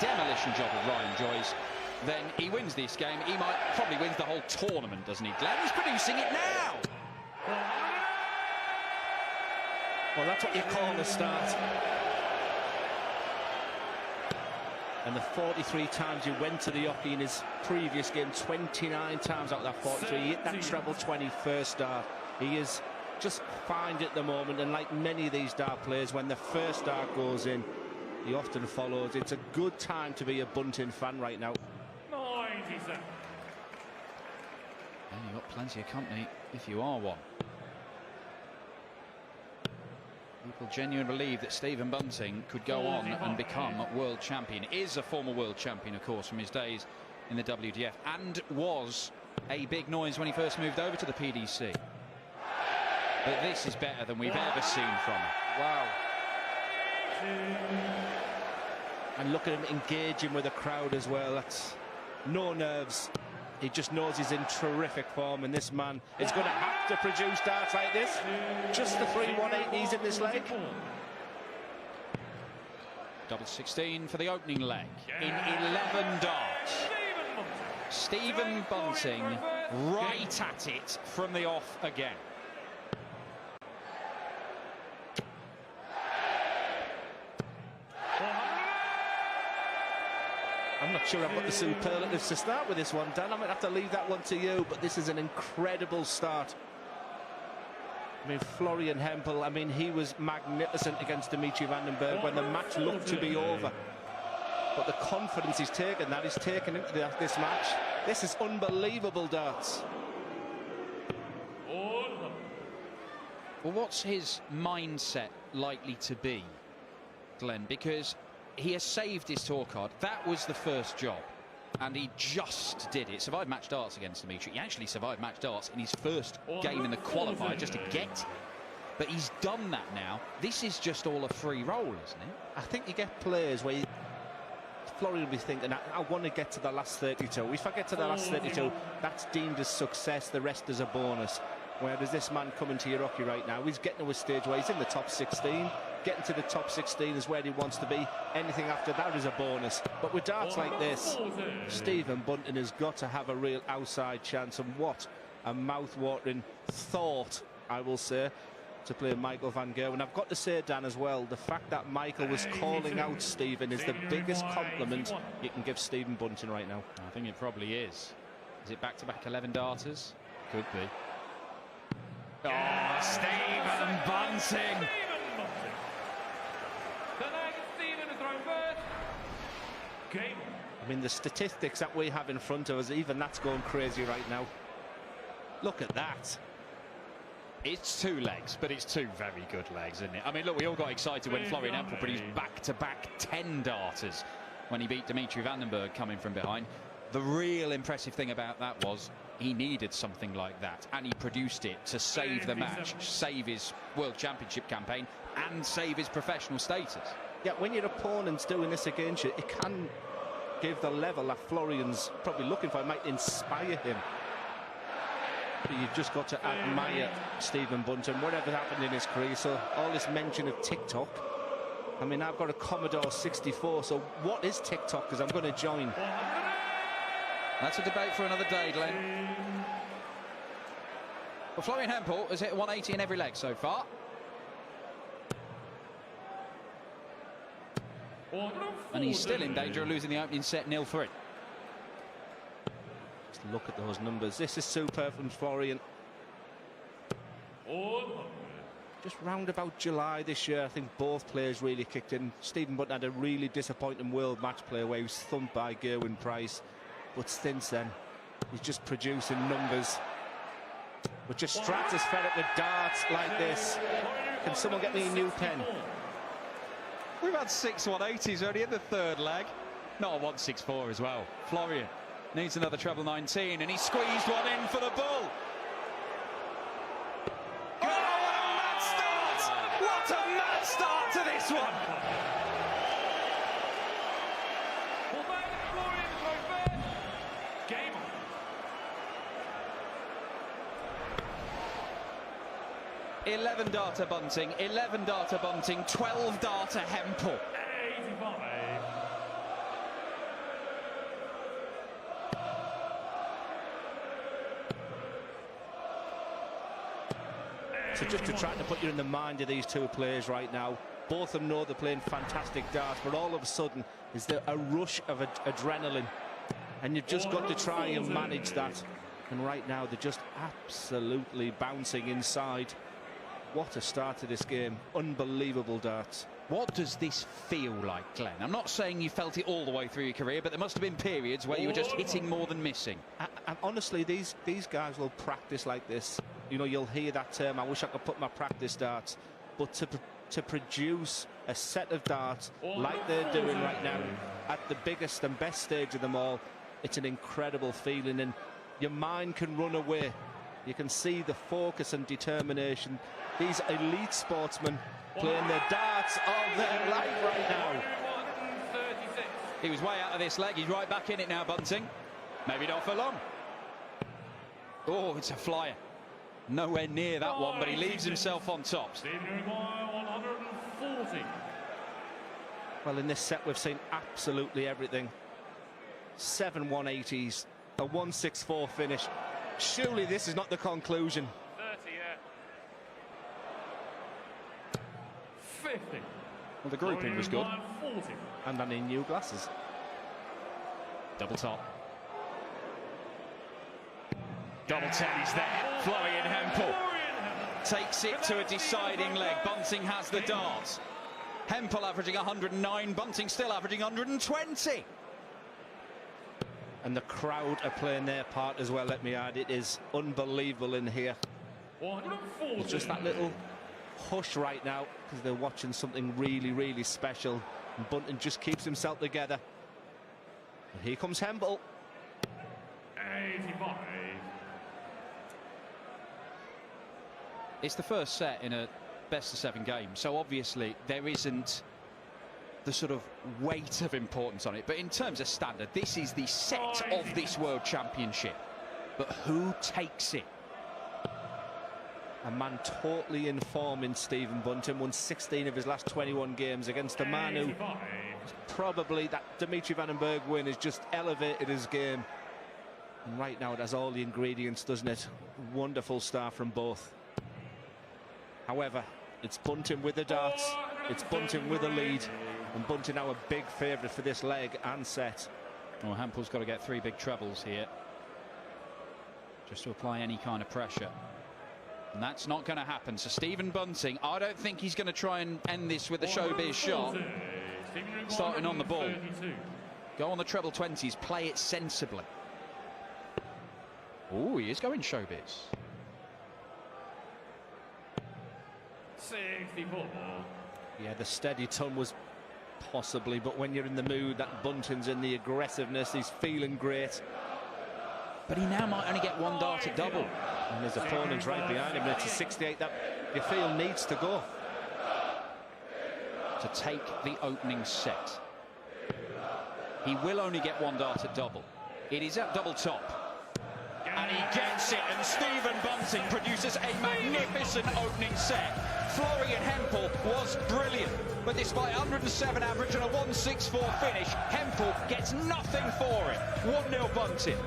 demolition job of Ryan Joyce, then he wins this game. He probably wins the whole tournament, doesn't he, Glenn? He's producing it now. Well, that's what you call the start. And the 43 times he went to the hockey in his previous game, 29 times out of that 43, he hit that treble 20 first start. He is just fine at the moment, and like many of these dart players, when the first dart goes in, he often follows. It's a good time to be a Bunting fan right now. 90 seconds. And you've got plenty of company if you are one. People genuinely believe that Stephen Bunting could go on and become world champion. Is a former world champion, of course, from his days in the WDF, and was a big noise when he first moved over to the PDC. But this is better than we've ever seen from him. Wow. And look at him engaging with the crowd as well. That's no nerves. He just knows he's in terrific form, and this man is going to have to produce darts like this. Just the 3 180s in this leg. Double 16 for the opening leg in 11 darts. Stephen Bunting right at it from the off again. I'm not sure I've got the superlatives to start with this one, Dan. I might have to leave that one to you, but this is an incredible start. I mean, Florian Hempel, I mean, he was magnificent against Dimitri Vandenberg when the match looked to be over. But the confidence he's taken, that he's taken into this match, this is unbelievable darts. Well, what's his mindset likely to be, Glenn? Because he has saved his tour card. That was the first job, and he just did it. Survived match darts against Dimitri. He actually survived match darts in his first game in the qualifier just to get it. But he's done that now. This is just all a free roll, isn't it? I think you get players where Florian will be thinking, I want to get to the last 32. If I get to the last 32, that's deemed as success. The rest is a bonus. Whereas this man coming to your hockey right now, he's getting to a stage where he's in the top 16. Getting to the top 16 is where he wants to be. Anything after that is a bonus. But with darts like this, Stephen Bunting has got to have a real outside chance. And what a mouth-watering thought, I will say, to play Michael van Gerwen. I've got to say, Dan, as well, the fact that Michael was calling out Stephen is the biggest compliment you can give Stephen Bunting right now. I think it probably is. Is it back-to-back 11 darters? Could be. Oh, Stephen Bunting! I mean, the statistics that we have in front of us, even that's going crazy right now. Look at that. It's 2 legs, but it's 2 very good legs, isn't it? I mean, look, we all got excited when Florian Hempel produced back-to-back 10 darters when he beat Dimitri Vandenberg coming from behind. The real impressive thing about that was he needed something like that, and he produced it to save the match, save his World Championship campaign, and save his professional status. Yeah, when your opponent's doing this against you, it can give the level that Florian's probably looking for. It might inspire him. But you've just got to admire Stephen Bunting, whatever happened in his career. So all this mention of TikTok, I mean, I've got a Commodore 64, so what is TikTok? Because I'm going to join. That's a debate for another day, Glenn. Well, Florian Hempel has hit 180 in every leg so far. And he's still in danger of losing the opening set 0-3. Just look at those numbers. This is superb from Florian. Just round about July this year, I think both players really kicked in. Stephen Bunting had a really disappointing world match play where he was thumped by Gerwin Price. But since then, he's just producing numbers. But just stratospheric with darts like this. Can someone get me a new pen? We've had 6 180s already in the 3rd leg. Not a 164 as well. Florian needs another treble 19, and he squeezed one in for the bull. Oh, what a mad start! What a mad start to this one! Game. 11 darter Bunting, 11 darter Bunting, 12 darter Hempel. 85. So just to try to put you in the mind of these two players right now, both of them know they're playing fantastic darts, but all of a sudden is there a rush of adrenaline, and you've just got to try and manage that. And right now they're just absolutely bouncing inside. What a start to this game. Unbelievable darts. What does this feel like, Glenn? I'm not saying you felt it all the way through your career, but there must have been periods where you were just hitting more than missing. And honestly, these guys will practice like this. You know, you'll hear that term, I wish I could put my practice darts. But to produce a set of darts like they're doing right now at the biggest and best stage of them all, it's an incredible feeling, and your mind can run away. You can see the focus and determination. These elite sportsmen playing their darts of their life right now. He was way out of this leg. He's right back in it now, Bunting. Maybe not for long. Oh, it's a flyer. Nowhere near that one, but he leaves himself on top. Well, in this set, we've seen absolutely everything. 7 180s, a 164 finish. Surely this is not the conclusion. 30, yeah. 50. Well, the grouping was good. 40. And I need new glasses. Double top. Double 10 is there. Florian Hempel takes it to a deciding leg. Bunting has the darts. Hempel averaging 109. Bunting still averaging 120. And the crowd are playing their part as well, let me add. It is unbelievable in here. 140. It's just that little hush right now because they're watching something really, really special. And Bunting just keeps himself together. And here comes Hempel. 85. It's the first set in a best-of-7 game, so obviously there isn't the sort of weight of importance on it. But in terms of standard, this is the set of this World Championship. But who takes it? A man totally in form in Stephen Bunting. Won 16 of his last 21 games against a man who probably, that Dimitri Van den Berg win has just elevated his game. And right now it has all the ingredients, doesn't it? Wonderful start from both. However, it's Bunting with the darts. It's Bunting with the lead. And Bunting now a big favourite for this leg and set. Well, Hempel's got to get 3 big trebles here just to apply any kind of pressure. And that's not going to happen. So Stephen Bunting, I don't think he's going to try and end this with the showbiz shot. Starting on the ball. Go on the treble 20s, play it sensibly. Oh, he is going showbiz. 64. Yeah, the steady ton was possibly, but when you're in the mood, that Bunting's in the aggressiveness, he's feeling great. But he now might only get 1 dart at double. And his opponent's right behind him, and it's a 68 that you feel needs to go. To take the opening set. He will only get 1 dart at double. It is at double top. And he gets it, and Stephen Bunting produces a magnificent opening set. Florian Hempel was brilliant, but despite 107 average and a 164 finish, Hempel gets nothing for it. 1-0 Bunting.